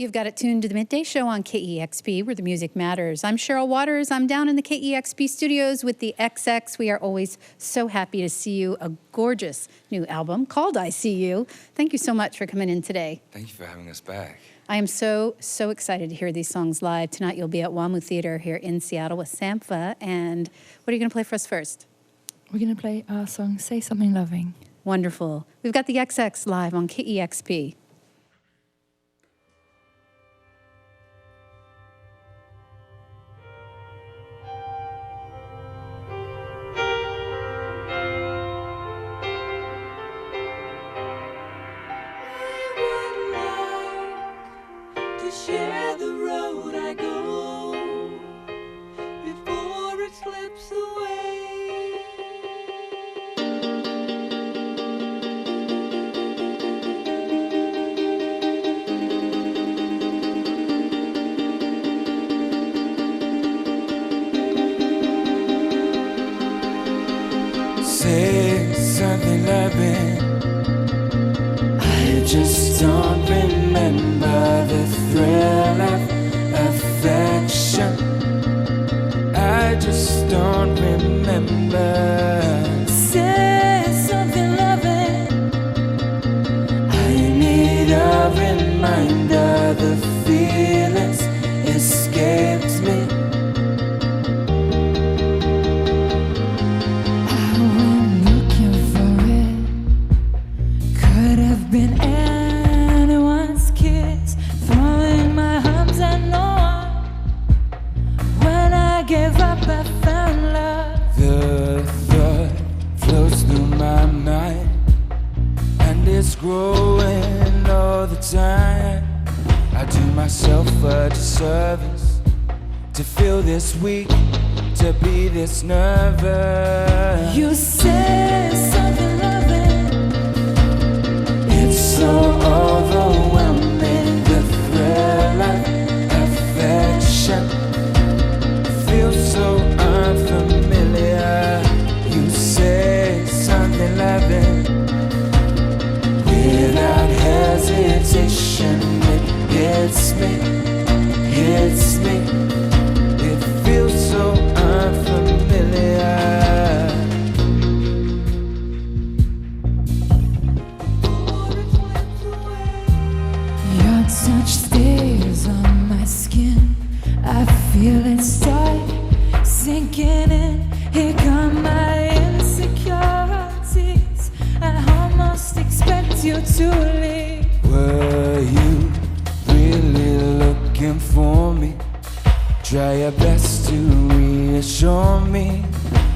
You've got it tuned to the Midday Show on KEXP, where the music matters. I'm Cheryl Waters. I'm down in the KEXP studios with the XX. We are always so happy to see you. A gorgeous new album called I See You. Thank you so much for coming in today. Thank you for having us back. I am so excited to hear these songs live. Tonight you'll be at WAMU Theater here in Seattle with Sampha. And what are you going to play for us first? We're going to play our song, Say Something Loving. Wonderful. We've got the XX live on KEXP. Share the road I go before it slips away. Say something loving. I just don't remember the thrill of affection. I just don't remember. Say something loving. I need a reminder. The feelings escaped me. I went looking for it. Could have been anyone's kiss. Throwing my arms at no one. When I gave up, I found love. The thought flows through my mind, and it's growing all the time. I do myself a disservice to feel this weak, to be this nervous. You say something loving. It's so overwhelming. The thrill of affection feels so unfamiliar. You say something loving without hesitation. It hits me, hits me. It feels so unfamiliar. Your touch stays on my skin. I feel it start sinking in. Here come my insecurities. I almost expect you to leave. Were you really looking for me? Try your best to reassure me.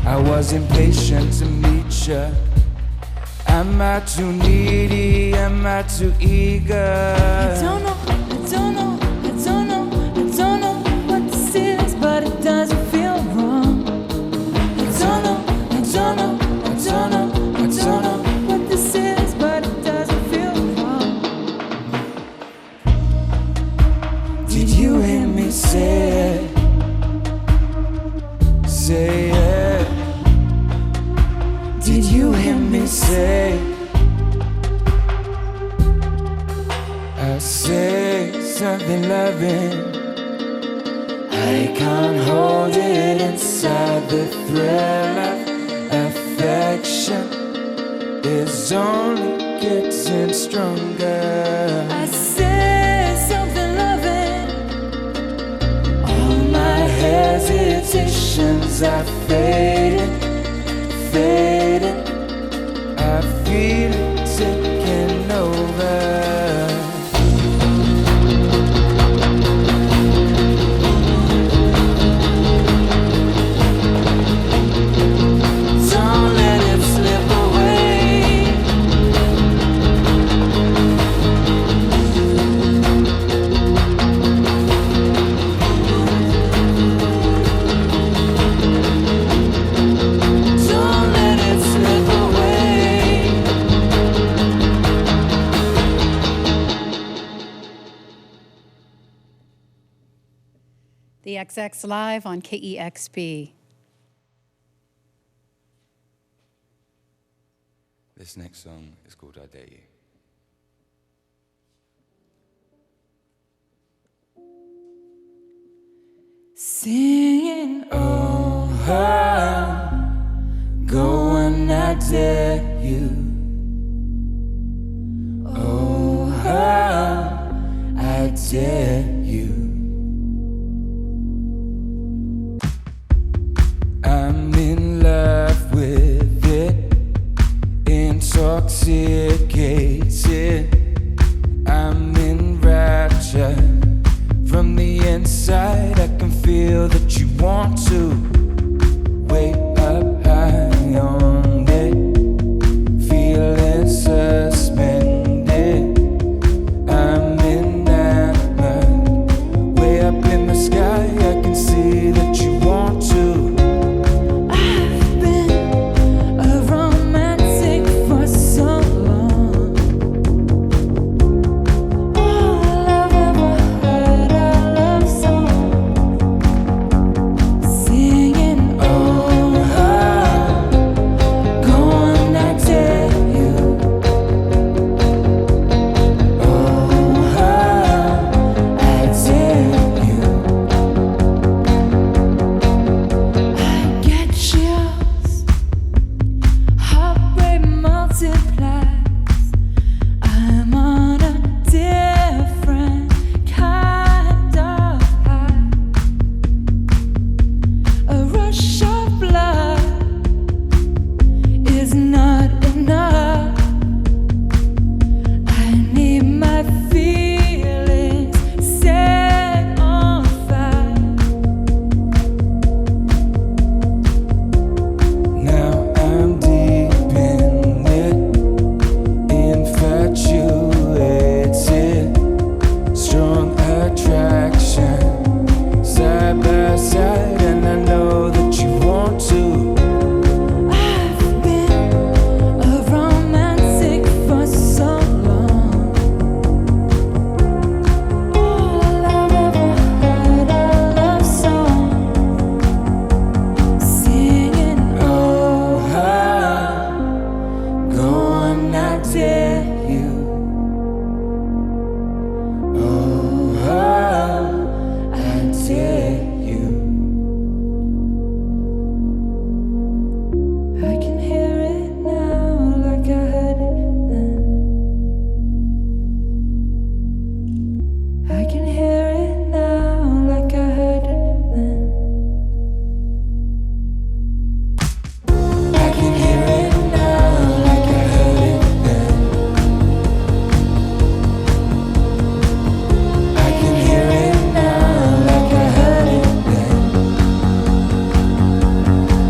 I was impatient to meet you. Am I too needy? Am I too eager? I don't know, I don't know, I don't know, I don't know what this is, but it doesn't feel wrong. I don't know, I don't know, I don't know, I don't know what this is, but it doesn't feel wrong. Did you hear me say it? Say it. Did you hear me say? I say something loving. I can't hold it inside. The thrill of affection is only getting stronger. I say something loving. All my hesitations are fading, fading. I feel it taking over. Don't let it slip away. Don't let it slip away. The XX live on KEXP. This next song is called I Dare You. singing, oh, Go and I dare you. Oh, I dare you. I'm in love with it, intoxicated. I'm in rapture. From the inside, I can feel that you want to. Way up high on it, feeling suspended. I'm enamored. Way up in the sky, I can see that you want to. I've been a romantic for so long. All I've ever heard a love song singing, oh, go on, I dare you. Oh, I dare you. I get chills, heartbreak multiplies. I'm on a different kind of high. A rush of blood is not enough. I need my feelings set on fire. Now I'm deep in it, infatuated, strong attraction, side by side, and I know that you want to. I've been a romantic for so long. All I've ever heard a love song singing, Oh, go on, I dare you. Oh, I dare you. I can hear it now like I heard it then. I can hear it now like I heard it then. I can hear it now like I heard it then. I can hear it now like I heard it then.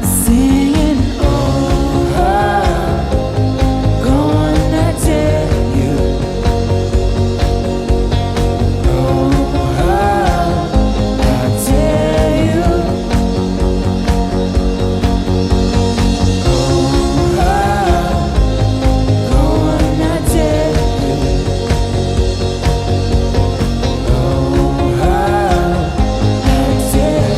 Singing, Oh, go on, I dare you. Oh, I dare you. Go on, I dare you. Oh, I dare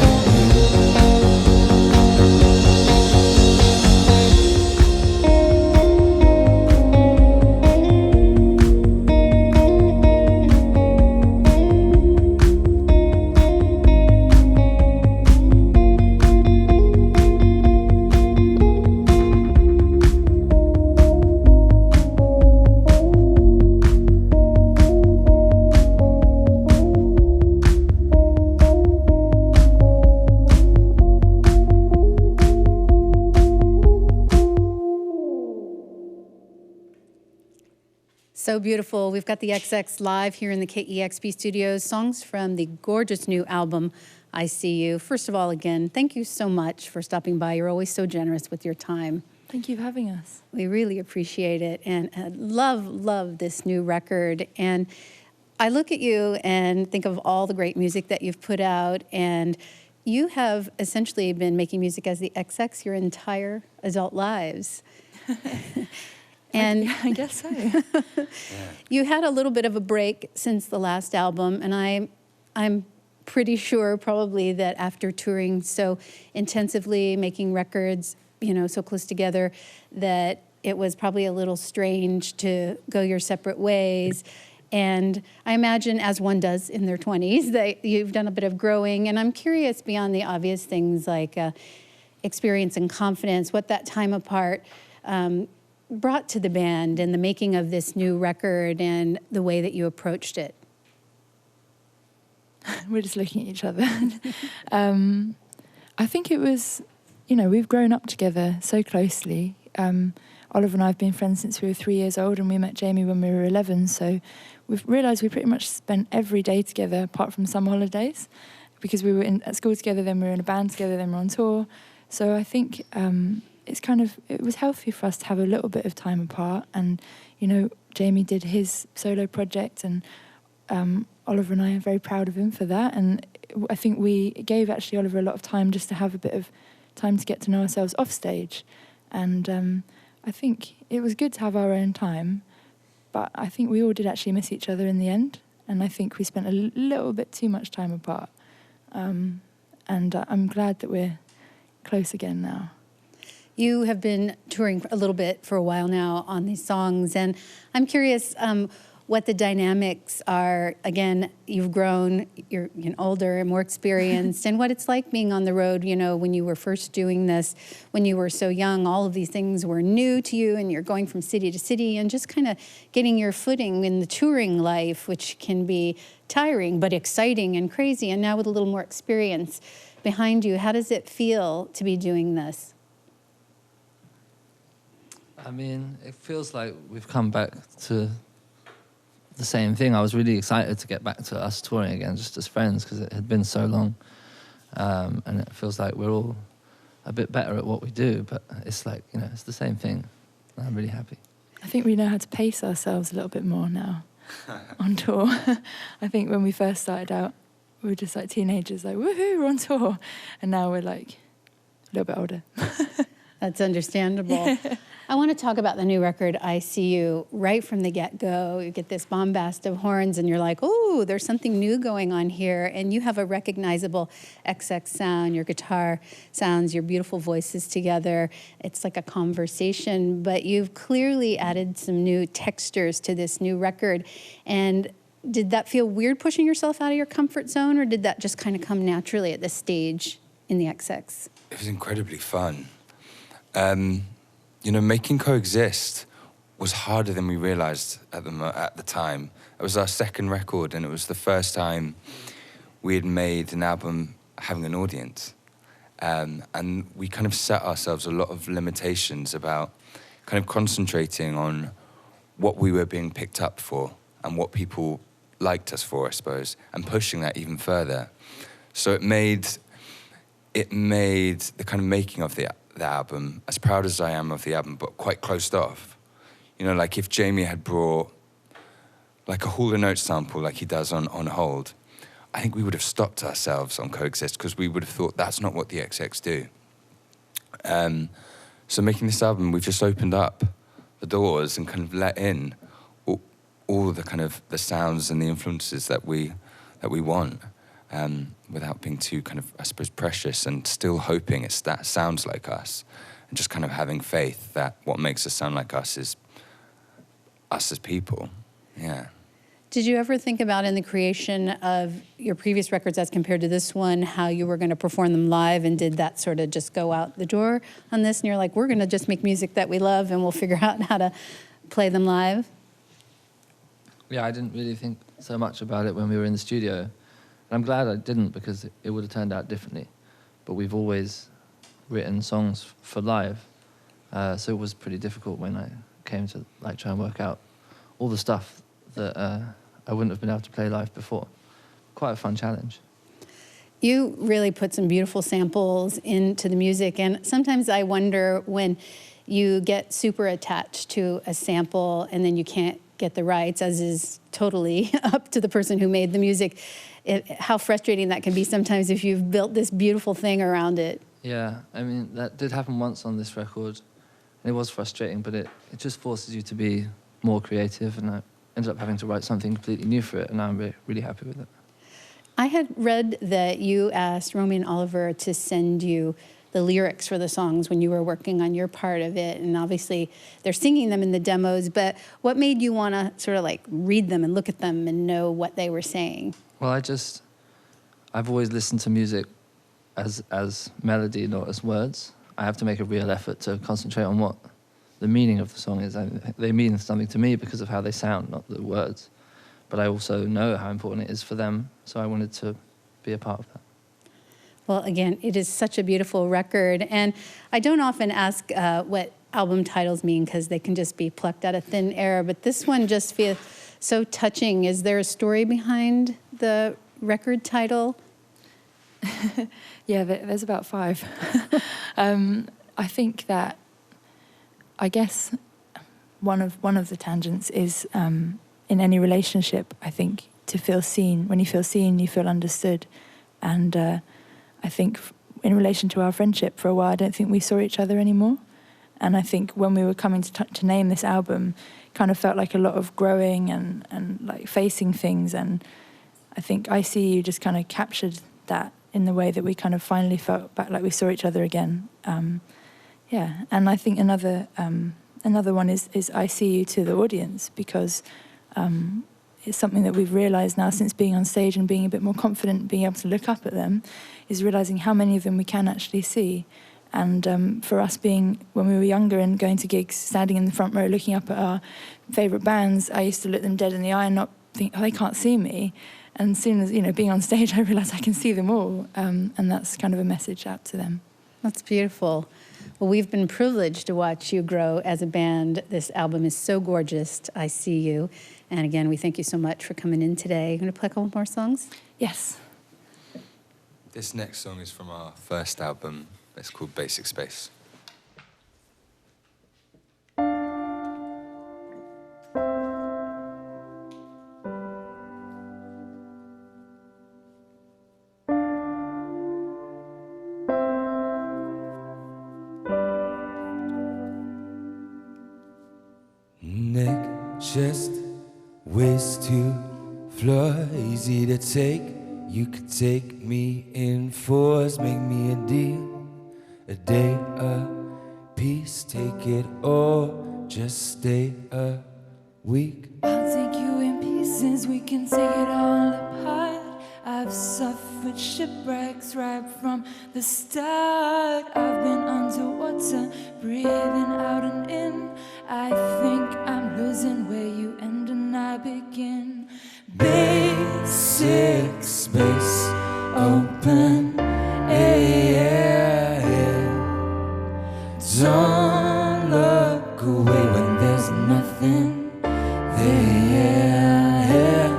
So beautiful. We've got the XX live here in the KEXP studios. Songs from the gorgeous new album, I See You. First of all, again, thank you so much for stopping by. You're always so generous with your time. Thank you for having us. We really appreciate it and love this new record. And I look at you and think of all the great music that you've put out, and you have essentially been making music as the XX your entire adult lives. And Yeah, I guess so. you had a little bit of a break since the last album, and I'm pretty sure probably that after touring so intensively, making records, so close together, that it was probably a little strange to go your separate ways. And I imagine, as one does in their 20s, that you've done a bit of growing. And I'm curious, beyond the obvious things like experience and confidence, what that time apart brought to the band and the making of this new record and the way that you approached it. We're just looking at each other. I think it was, we've grown up together so closely. Oliver and I have been friends since we were 3 years old, and we met Jamie when we were 11. So we've realised we pretty much spent every day together, apart from some holidays, because we were at school together, then we were in a band together, then we were on tour. So I think it was healthy for us to have a little bit of time apart. And, Jamie did his solo project, and Oliver and I are very proud of him for that. And I think we gave actually Oliver a lot of time just to have a bit of time to get to know ourselves off stage. And I think it was good to have our own time, but I think we all did actually miss each other in the end. And I think we spent a little bit too much time apart. And I'm glad that we're close again now. You have been touring a little bit for a while now on these songs, and I'm curious what the dynamics are. Again, you've grown, you're older and more experienced, and what it's like being on the road, when you were first doing this, when you were so young, all of these things were new to you, and you're going from city to city and just kind of getting your footing in the touring life, which can be tiring but exciting and crazy, and now with a little more experience behind you, how does it feel to be doing this? I mean, it feels like we've come back to the same thing. I was really excited to get back to us touring again, just as friends, because it had been so long. And it feels like we're all a bit better at what we do, but it's like, it's the same thing. I'm really happy. I think we know how to pace ourselves a little bit more now on tour. I think when we first started out, we were just like teenagers, like, woohoo, we're on tour. And now we're like a little bit older. That's understandable. I want to talk about the new record, I See You, right from the get-go. You get this bombast of horns, and you're like, oh, there's something new going on here. And you have a recognizable XX sound, your guitar sounds, your beautiful voices together. It's like a conversation, but you've clearly added some new textures to this new record. And did that feel weird pushing yourself out of your comfort zone, or did that just kind of come naturally at this stage in the XX? It was incredibly fun. Making Coexist was harder than we realised at the time. It was our second record, and it was the first time we had made an album having an audience. And we kind of set ourselves a lot of limitations about kind of concentrating on what we were being picked up for and what people liked us for, I suppose, and pushing that even further. So it made the kind of making of the album, as proud as I am of the album, but quite closed off. Like if Jamie had brought like a Hall & Oates sample like he does on Hold, I think we would have stopped ourselves on Coexist, because we would have thought that's not what the XX do. So making this album, we've just opened up the doors and kind of let in all the kind of the sounds and the influences that we want. Without being too kind of, I suppose, precious, and still hoping that sounds like us, and just kind of having faith that what makes us sound like us is us as people. Yeah. Did you ever think about, in the creation of your previous records as compared to this one, how you were going to perform them live, and did that sort of just go out the door on this, and you're like, we're going to just make music that we love and we'll figure out how to play them live? Yeah, I didn't really think so much about it when we were in the studio. And I'm glad I didn't, because it would have turned out differently. But we've always written songs for live. So it was pretty difficult when I came to try and work out all the stuff that I wouldn't have been able to play live before. Quite a fun challenge. You really put some beautiful samples into the music, and sometimes I wonder when you get super attached to a sample and then you can't get the rights, as is totally up to the person who made the music, how frustrating that can be sometimes if you've built this beautiful thing around it. Yeah, I mean, that did happen once on this record, and it was frustrating, but it just forces you to be more creative, and I ended up having to write something completely new for it, and now I'm really happy with it. I had read that you asked Romy and Oliver to send you the lyrics for the songs when you were working on your part of it? And obviously they're singing them in the demos, but what made you want to sort of like read them and look at them and know what they were saying? Well, I've always listened to music as melody, not as words. I have to make a real effort to concentrate on what the meaning of the song is. They mean something to me because of how they sound, not the words. But I also know how important it is for them, so I wanted to be a part of that. Well, again, it is such a beautiful record, and I don't often ask what album titles mean because they can just be plucked out of thin air, but this one just feels so touching. Is there a story behind the record title? Yeah, there's about 5. I think that, I guess, one of the tangents is in any relationship, I think, to feel seen. When you feel seen, you feel understood. And I think in relation to our friendship, for a while, I don't think we saw each other anymore. And I think when we were coming to name this album, kind of felt like a lot of growing and like facing things. And I think I See You just kind of captured that in the way that we kind of finally felt back like we saw each other again. Yeah, and I think another one is I See You to the audience, because it's something that we've realised now since being on stage and being a bit more confident, being able to look up at them, is realising how many of them we can actually see. And for us being, when we were younger and going to gigs, standing in the front row looking up at our favourite bands, I used to look them dead in the eye and not think, oh, they can't see me. And as soon as, being on stage, I realised I can see them all. And that's kind of a message out to them. That's beautiful. Well, we've been privileged to watch you grow as a band. This album is so gorgeous, I See You. And again, we thank you so much for coming in today. You're going to play a couple more songs? Yes. This next song is from our first album. It's called Basic Space. Neck, chest, waist to floor, easy to take. You could take me in fours, make me a deal, a day, a piece, take it all, just stay a week. I'll take you in pieces, we can take it all apart. I've suffered shipwrecks right from the start. I've been underwater, breathing out and in. I think I'm losing where you end and I begin. Basic space, open, yeah. Don't look away when there's nothing there.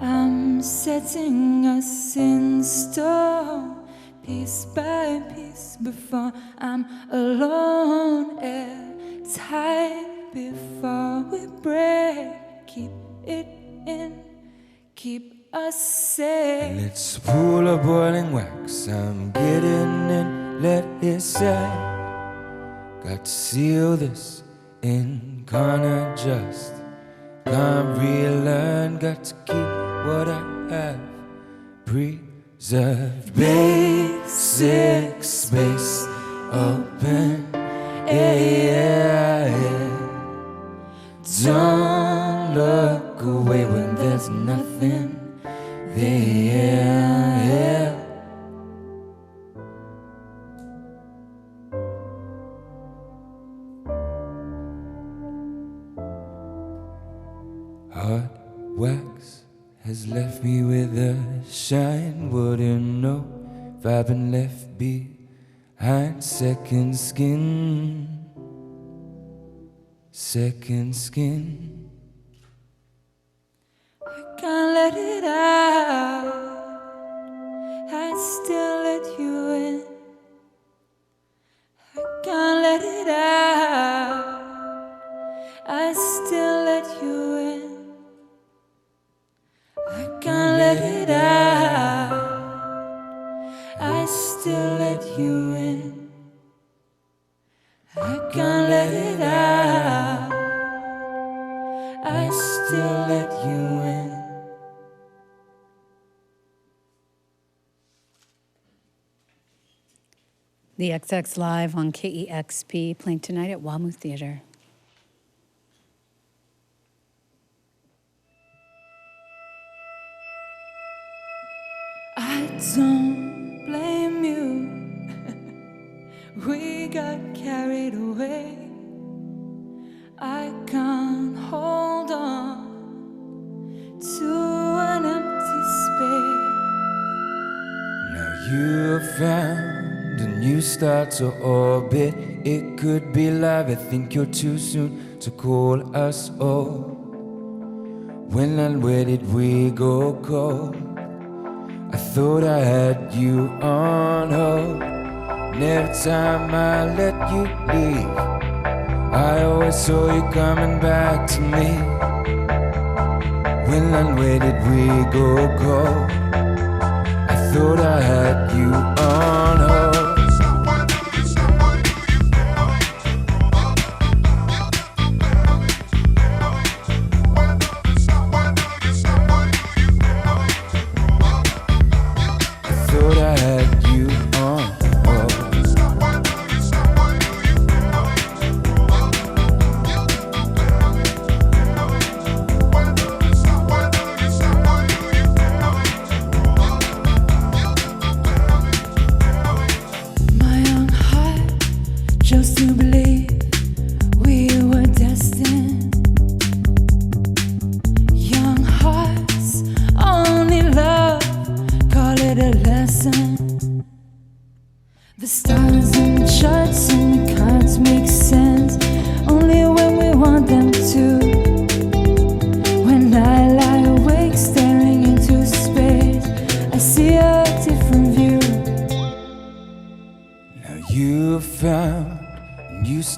I'm setting us in stone, piece by piece, before I'm alone. Airtight before we break. Keep it in, keep us safe. And it's a pool of boiling wax, I'm getting in, let it set. Got to seal this in, can't adjust, can't relearn, got to keep what I have preserved. Basic space, open, yeah. Don't look away when there's nothing there. Hard wax has left me with a shine. Wouldn't know if I've been left behind. Second skin, second skin. I can't let it out, I still let you in. I can't let it out, I still let you in. I can't let it out, I still let you in. I can't let it out, I still let you in. The XX Live on KEXP, playing tonight at WAMU Theater. I don't blame you. We got carried away. I can't hold on to an empty space. Now you've found a new star to orbit. It could be love. I think you're too soon to call us all. When and where did we go cold? I thought I had you on hold. And every time I let you leave, I always saw you coming back to me. When and where did we go cold? I thought I had you on hold.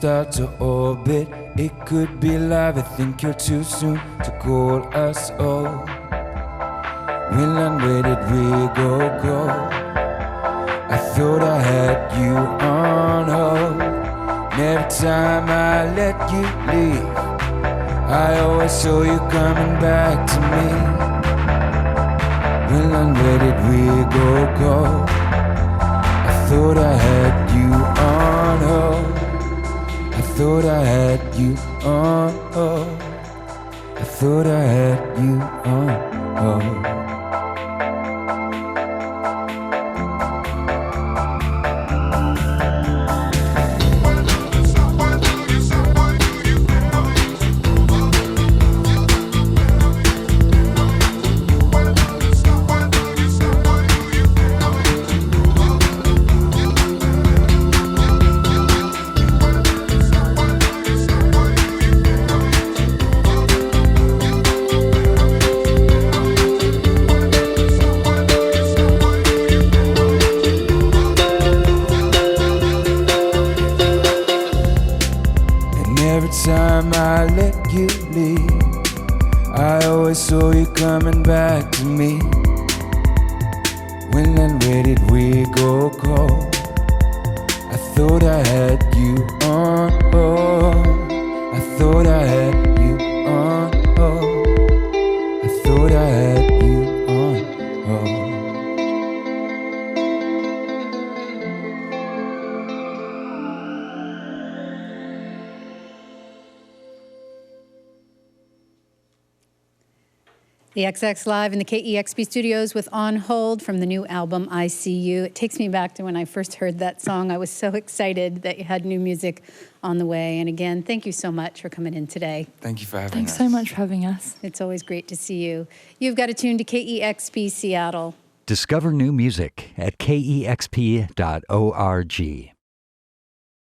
Start to orbit. It could be love. I think you're too soon to call us all. When and where did we go cold? I thought I had you on hold. And every time I let you leave, I always saw you coming back to me. When and where did we go cold? I thought I had you on hold. I thought I had you on hold. I thought I had you on hold. Time I let you leave, I always saw you coming back to me. When and where did we go cold? I thought I had you on hold. I thought I had you on hold. I thought I had you on hold. The XX Live in the KEXP studios with On Hold from the new album I See You. It takes me back to when I first heard that song. I was so excited that you had new music on the way. And again, thank you so much for coming in today. Thank you for having us. Thanks so much for having us. It's always great to see you. You've got to tune to KEXP Seattle. Discover new music at kexp.org.